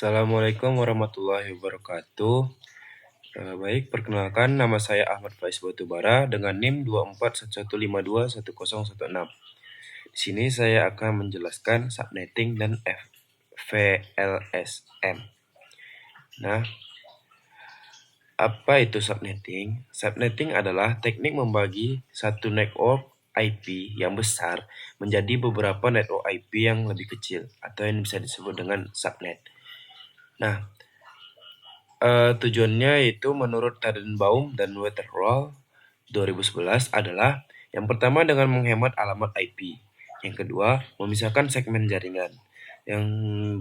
Assalamualaikum warahmatullahi wabarakatuh. Baik, perkenalkan nama saya Ahmad Faiz Batubara dengan NIM 24115210106. Di sini saya akan menjelaskan subnetting dan VLSM. Nah, apa itu subnetting? Subnetting adalah teknik membagi satu network IP yang besar menjadi beberapa network IP yang lebih kecil atau yang bisa disebut dengan subnet. Nah, tujuannya itu menurut Tadenbaum dan Wetterwall 2011 adalah yang pertama dengan menghemat alamat IP, yang kedua memisahkan segmen jaringan yang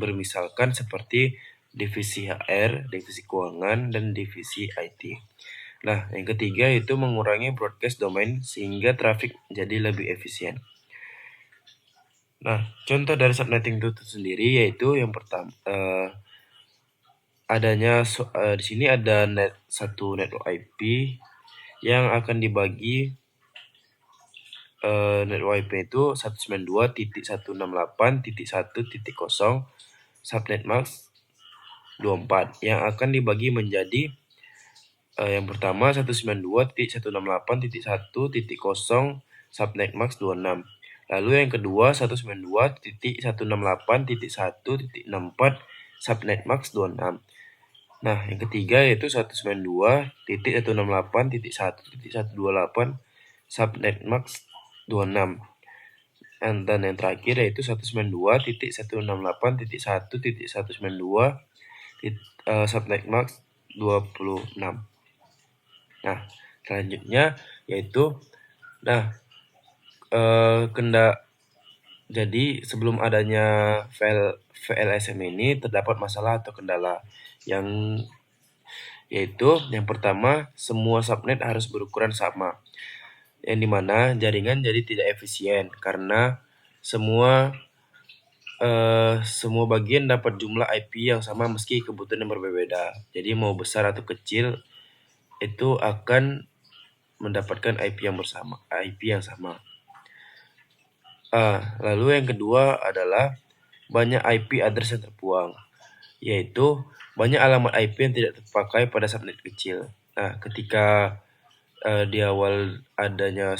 bermisalkan seperti divisi HR, divisi keuangan, dan divisi IT. Nah, yang ketiga itu mengurangi broadcast domain sehingga trafik jadi lebih efisien. Nah, contoh dari subnetting itu sendiri yaitu yang pertama di sini ada satu network IP yang akan dibagi network IP itu 192.168.1.0 subnet max 24 yang akan dibagi menjadi yang pertama 192.168.1.0 subnet max 26. Lalu yang kedua 192.168.1.64 subnet max 26. Nah, yang ketiga yaitu 192.168.1.128 subnet max 26. Dan yang terakhir yaitu 192.168.1.192 subnet max 26. Nah, selanjutnya yaitu jadi sebelum adanya VLSM ini terdapat masalah atau kendala yaitu yang pertama semua subnet harus berukuran sama, yang dimana jaringan jadi tidak efisien karena semua bagian dapat jumlah IP yang sama meski kebutuhan yang berbeda. Jadi mau besar atau kecil itu akan mendapatkan IP yang sama. Lalu yang kedua adalah banyak IP address yang terbuang, yaitu banyak alamat IP yang tidak terpakai pada subnet kecil. Nah, ketika di awal adanya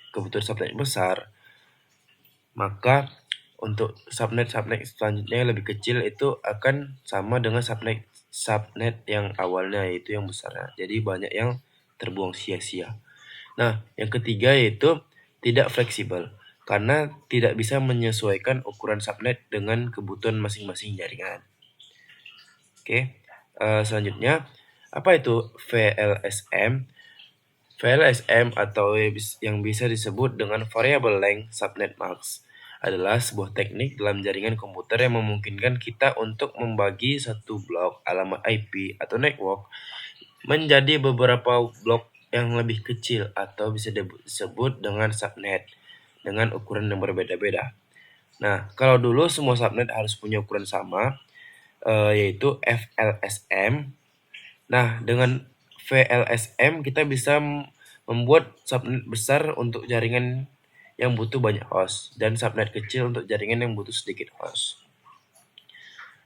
kebutuhan subnet besar, maka untuk subnet selanjutnya yang lebih kecil itu akan sama dengan subnet yang awalnya, yaitu yang besar. Jadi banyak yang terbuang sia-sia. Nah, yang ketiga yaitu tidak fleksibel karena tidak bisa menyesuaikan ukuran subnet dengan kebutuhan masing-masing jaringan. Oke, selanjutnya apa itu VLSM? VLSM atau yang bisa disebut dengan Variable Length Subnet Max adalah sebuah teknik dalam jaringan komputer yang memungkinkan kita untuk membagi satu blok alamat IP atau network menjadi beberapa blok yang lebih kecil atau bisa disebut dengan subnet dengan ukuran yang berbeda-beda. Nah, kalau dulu semua subnet harus punya ukuran sama, yaitu VLSM. Nah, dengan VLSM kita bisa membuat subnet besar untuk jaringan yang butuh banyak host dan subnet kecil untuk jaringan yang butuh sedikit host.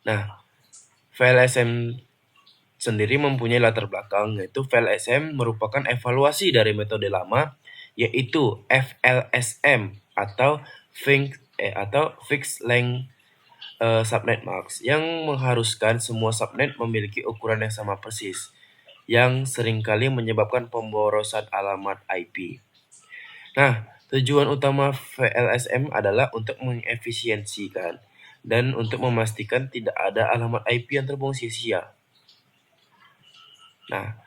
Nah, VLSM sendiri mempunyai latar belakang, yaitu VLSM merupakan evaluasi dari metode lama, yaitu FLSM atau Fixed Length Subnet Max, yang mengharuskan semua subnet memiliki ukuran yang sama persis, yang seringkali menyebabkan pemborosan alamat IP. Nah, tujuan utama VLSM adalah untuk mengefisiensikan dan untuk memastikan tidak ada alamat IP yang terbuang sia-sia. Nah,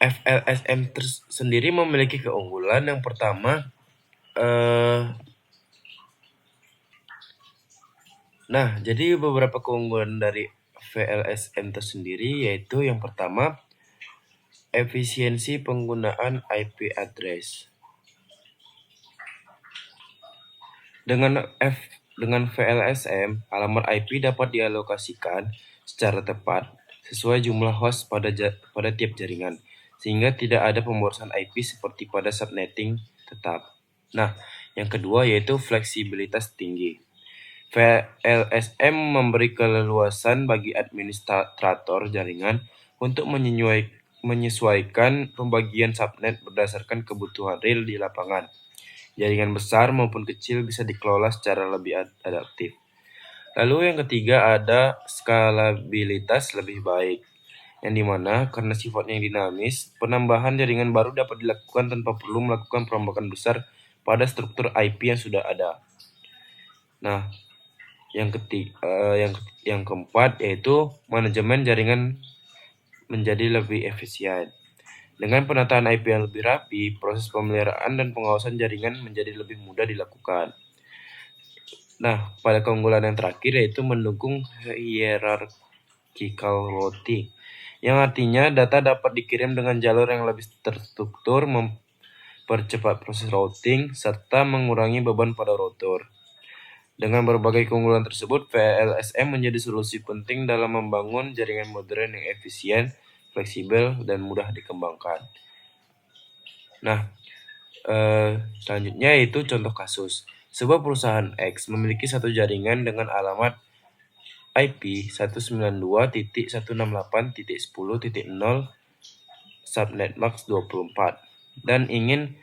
VLSM sendiri memiliki keunggulan yang pertama, jadi beberapa keunggulan dari VLSM tersendiri yaitu yang pertama, efisiensi penggunaan IP address. Dengan VLSM, alamat IP dapat dialokasikan secara tepat sesuai jumlah host pada tiap jaringan, sehingga tidak ada pemborosan IP seperti pada subnetting tetap. Nah, yang kedua yaitu fleksibilitas tinggi. VLSM memberi keleluasan bagi administrator jaringan untuk menyesuaikan pembagian subnet berdasarkan kebutuhan real di lapangan. Jaringan besar maupun kecil bisa dikelola secara lebih adaptif. Lalu yang ketiga ada skalabilitas lebih baik, yang dimana karena sifatnya yang dinamis, penambahan jaringan baru dapat dilakukan tanpa perlu melakukan perombakan besar pada struktur IP yang sudah ada. Nah, yang keempat yaitu manajemen jaringan menjadi lebih efisien. Dengan penataan IP yang lebih rapi, proses pemeliharaan dan pengawasan jaringan menjadi lebih mudah dilakukan. Nah, pada keunggulan yang terakhir yaitu mendukung hierarchical routing, yang artinya data dapat dikirim dengan jalur yang lebih terstruktur, mempercepat proses routing, serta mengurangi beban pada router. Dengan berbagai keunggulan tersebut, VLSM menjadi solusi penting dalam membangun jaringan modern yang efisien, fleksibel, dan mudah dikembangkan. Nah, selanjutnya yaitu contoh kasus. Sebuah perusahaan X memiliki satu jaringan dengan alamat IP 192.168.10.0 subnet max 24 dan ingin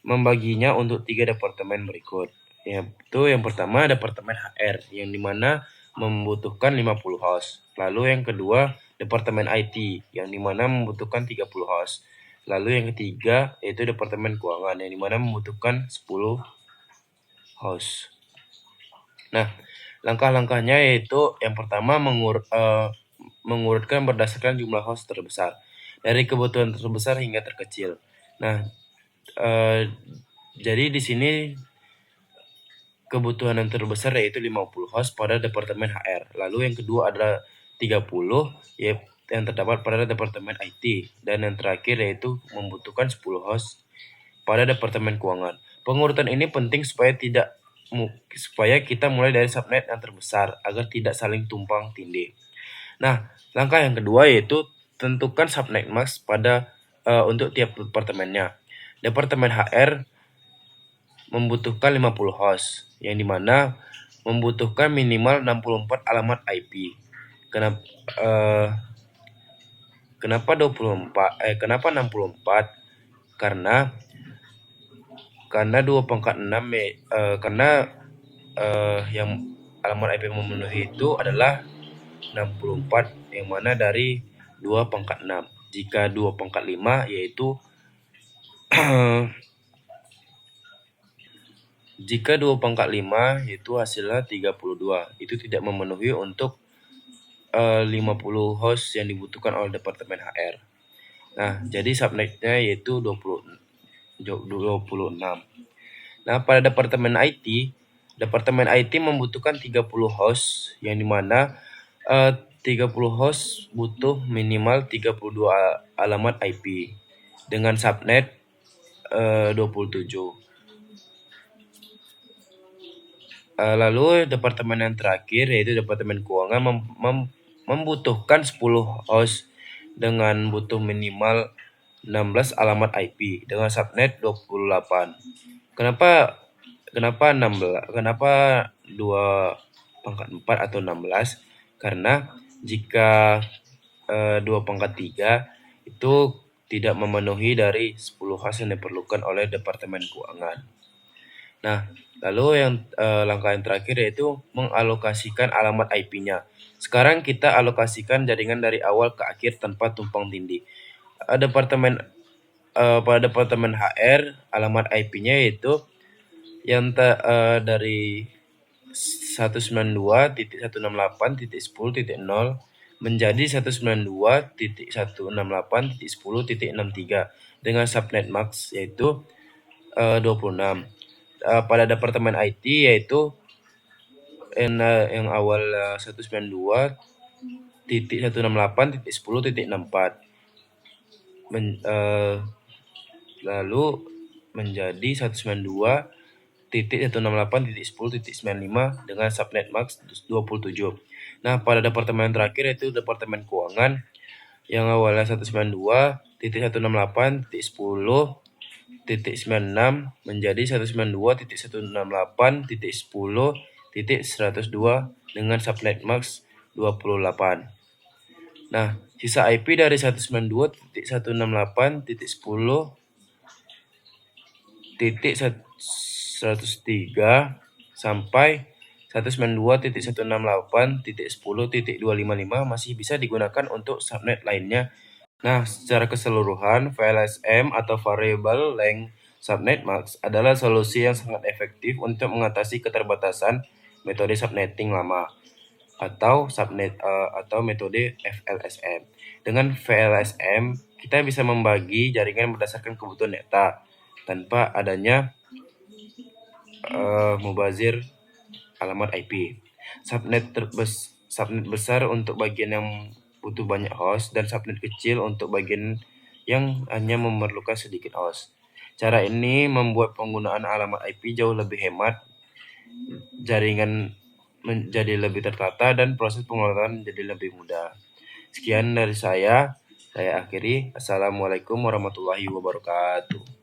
membaginya untuk 3 departemen berikut. Yaitu yang pertama departemen HR yang dimana membutuhkan 50 host. Lalu yang kedua departemen IT yang dimana membutuhkan 30 host. Lalu yang ketiga yaitu departemen keuangan yang dimana membutuhkan 10 host. Nah, langkah-langkahnya yaitu yang pertama mengurutkan berdasarkan jumlah host terbesar dari kebutuhan terbesar hingga terkecil. Nah, jadi di sini kebutuhan yang terbesar yaitu 50 host pada departemen HR. Lalu yang kedua adalah 30 yaitu yang terdapat pada departemen IT dan yang terakhir yaitu membutuhkan 10 host pada departemen keuangan. Pengurutan ini penting supaya kita mulai dari subnet yang terbesar agar tidak saling tumpang tindih. Nah, langkah yang kedua yaitu tentukan subnet max pada untuk tiap departemennya. Departemen HR membutuhkan 50 host, yang dimana membutuhkan minimal 64 alamat IP. Kenapa 24? Kenapa 64? Karena 2/6 karena yang alamat IP yang memenuhi itu adalah 64 yang mana dari 2/6. Jika 2/5 yaitu jika 2/5 yaitu hasilnya 32. Itu tidak memenuhi untuk 50 host yang dibutuhkan oleh departemen HR. Nah, jadi subnetnya yaitu 26. Nah, pada departemen IT membutuhkan 30 host yang dimana 30 host butuh minimal 32 alamat IP dengan subnet 27. Lalu departemen yang terakhir yaitu departemen keuangan membutuhkan 10 host dengan butuh minimal 16 alamat IP dengan subnet 28. Kenapa 16? Kenapa 2/4 atau 16? Karena jika 2/3 itu tidak memenuhi dari 10 host yang diperlukan oleh departemen keuangan. Nah, lalu yang langkah yang terakhir yaitu mengalokasikan alamat IP-nya. Sekarang kita alokasikan jaringan dari awal ke akhir tanpa tumpang tindih. Pada departemen HR alamat IP-nya yaitu yang dari 192.168.10.0 menjadi 192.168.10.63 dengan subnet max yaitu 26. Pada departemen IT yaitu yang awal 192.168.10.64 lalu menjadi 192.168.10.95 dengan subnet max 27. Nah, pada departemen terakhir yaitu departemen keuangan yang awalnya 192.168.10.96 menjadi 192.168.10.93 dengan subnet max 28. Nah, sisa IP dari 192.168.10.103 sampai 192.168.10.255 masih bisa digunakan untuk subnet lainnya. Nah, secara keseluruhan, VLSM atau Variable Length Subnet Max adalah solusi yang sangat efektif untuk mengatasi keterbatasan metode subnetting lama atau metode VLSM. Dengan VLSM, kita bisa membagi jaringan berdasarkan kebutuhan data tanpa adanya mubazir alamat IP. Subnet besar untuk bagian yang butuh banyak host dan subnet kecil untuk bagian yang hanya memerlukan sedikit host. Cara ini membuat penggunaan alamat IP jauh lebih hemat, jaringan menjadi lebih tertata, dan proses pengelolaan menjadi lebih mudah. Sekian dari saya akhiri. Assalamualaikum warahmatullahi wabarakatuh.